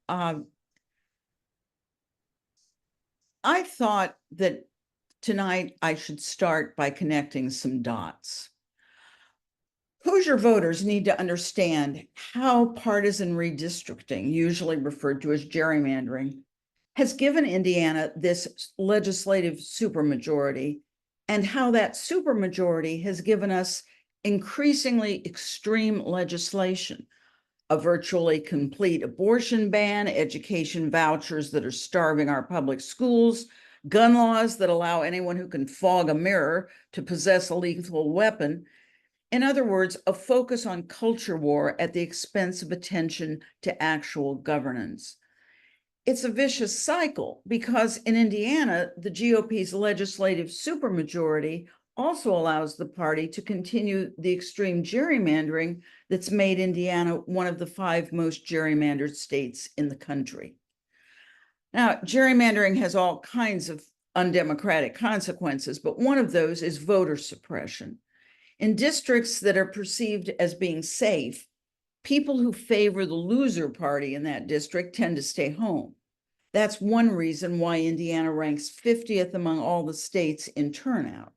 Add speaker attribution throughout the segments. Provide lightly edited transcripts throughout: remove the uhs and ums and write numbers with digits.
Speaker 1: I thought that tonight I should start by connecting some dots. Hoosier voters need to understand how partisan redistricting, usually referred to as gerrymandering, has given Indiana this legislative supermajority, and how that supermajority has given us increasingly extreme legislation, a virtually complete abortion ban, education vouchers that are starving our public schools, gun laws that allow anyone who can fog a mirror to possess a lethal weapon. In other words, a focus on culture war at the expense of attention to actual governance. It's a vicious cycle because in Indiana, the GOP's legislative supermajority also allows the party to continue the extreme gerrymandering that's made Indiana one of the 5 most gerrymandered states in the country. Now, gerrymandering has all kinds of undemocratic consequences, but one of those is voter suppression. In districts that are perceived as being safe, people who favor the loser party in that district tend to stay home. That's one reason why Indiana ranks 50th among all the states in turnout.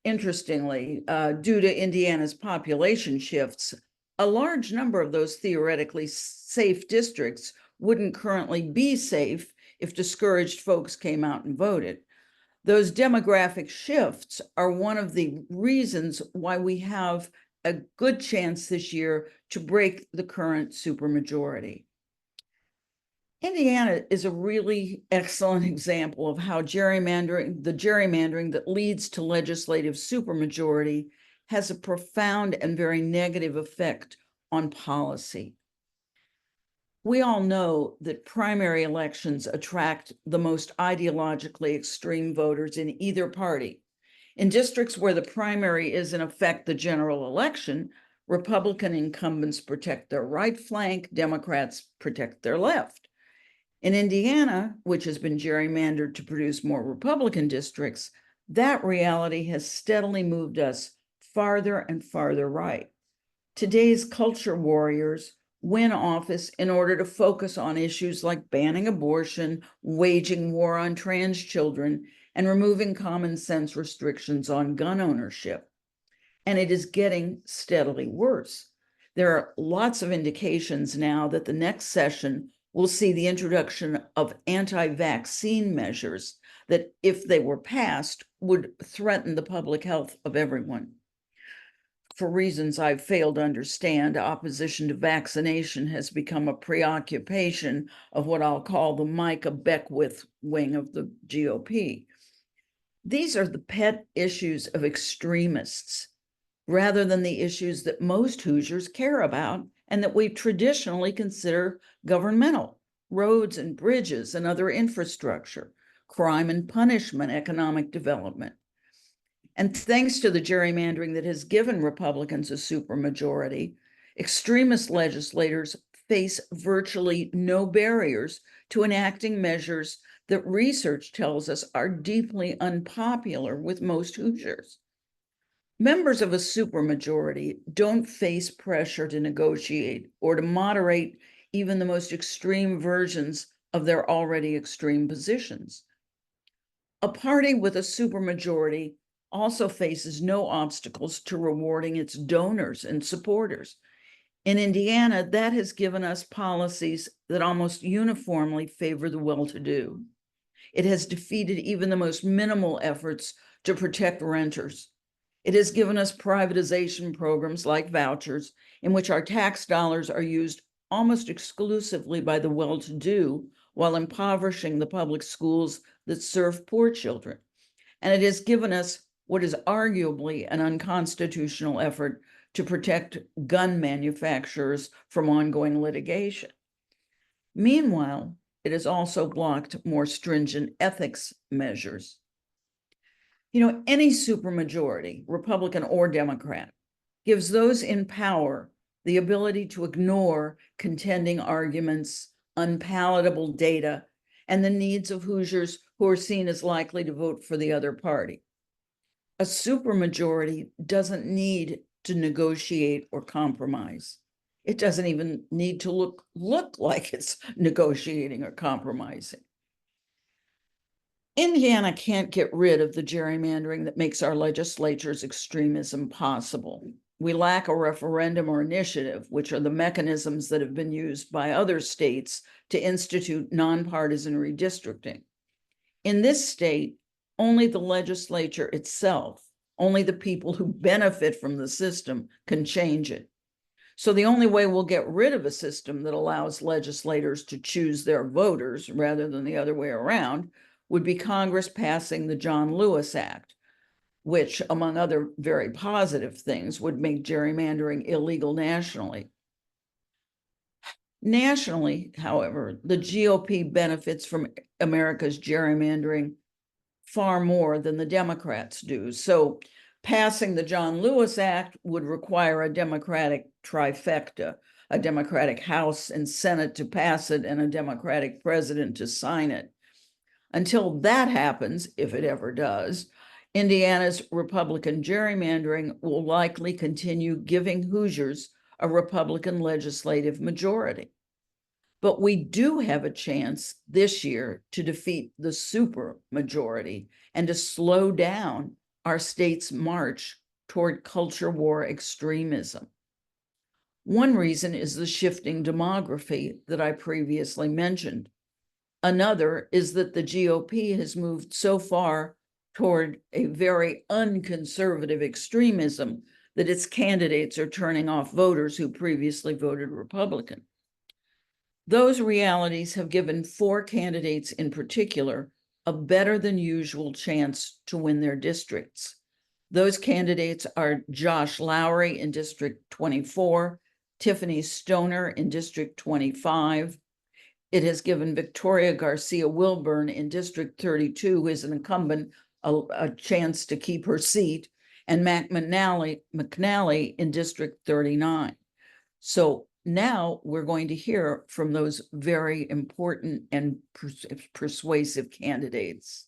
Speaker 1: Interestingly, due to Indiana's population shifts, a large number of those theoretically safe districts wouldn't currently be safe if discouraged folks came out and voted. Those demographic shifts are one of the reasons why we have a good chance this year to break the current supermajority. Indiana is a really excellent example of how the gerrymandering that leads to legislative supermajority has a profound and very negative effect on policy. We all know that primary elections attract the most ideologically extreme voters in either party. In districts where the primary is in effect the general election, Republican incumbents protect their right flank, Democrats protect their left. In Indiana, which has been gerrymandered to produce more Republican districts, that reality has steadily moved us farther and farther right. Today's culture warriors win office in order to focus on issues like banning abortion, waging war on trans children, and removing common sense restrictions on gun ownership. And it is getting steadily worse. There are lots of indications now that the next session will see the introduction of anti-vaccine measures that, if they were passed, would threaten the public health of everyone. For reasons I've failed to understand, opposition to vaccination has become a preoccupation of what I'll call the Micah Beckwith wing of the GOP. These are the pet issues of extremists, rather than the issues that most Hoosiers care about and that we traditionally consider governmental: roads and bridges and other infrastructure, crime and punishment, economic development. And thanks to the gerrymandering that has given Republicans a supermajority, extremist legislators face virtually no barriers to enacting measures that research tells us are deeply unpopular with most Hoosiers. Members of a supermajority don't face pressure to negotiate or to moderate even the most extreme versions of their already extreme positions. A party with a supermajority also faces no obstacles to rewarding its donors and supporters. In Indiana, that has given us policies that almost uniformly favor the well-to-do. It has defeated even the most minimal efforts to protect renters. It has given us privatization programs like vouchers, in which our tax dollars are used almost exclusively by the well-to-do while impoverishing the public schools that serve poor children. And it has given us what is arguably an unconstitutional effort to protect gun manufacturers from ongoing litigation. Meanwhile, it has also blocked more stringent ethics measures. Any supermajority, Republican or Democrat, gives those in power the ability to ignore contending arguments, unpalatable data, and the needs of Hoosiers who are seen as likely to vote for the other party. A supermajority doesn't need to negotiate or compromise. It doesn't even need to look like it's negotiating or compromising. Indiana can't get rid of the gerrymandering that makes our legislature's extremism possible. We lack a referendum or initiative, which are the mechanisms that have been used by other states to institute nonpartisan redistricting. In this state, only the legislature itself, only the people who benefit from the system can change it. So the only way we'll get rid of a system that allows legislators to choose their voters rather than the other way around would be Congress passing the John Lewis Act, which, among other very positive things, would make gerrymandering illegal nationally. Nationally, however, the GOP benefits from America's gerrymandering far more than the Democrats do. So passing the John Lewis Act would require a Democratic trifecta, a Democratic House and Senate to pass it, and a Democratic president to sign it. Until that happens, if it ever does, Indiana's Republican gerrymandering will likely continue giving Hoosiers a Republican legislative majority. But we do have a chance this year to defeat the super majority and to slow down our state's march toward culture war extremism. One reason is the shifting demography that I previously mentioned. Another is that the GOP has moved so far toward a very unconservative extremism that its candidates are turning off voters who previously voted Republican. Those realities have given 4 candidates in particular a better than usual chance to win their districts. Those candidates are Josh Lowry in District 24, Tiffany Stoner in District 25. It has given Victoria Garcia Wilburn in District 32, who is an incumbent, a chance to keep her seat, and Mac McNally in District 39. So now we're going to hear from those very important and persuasive candidates.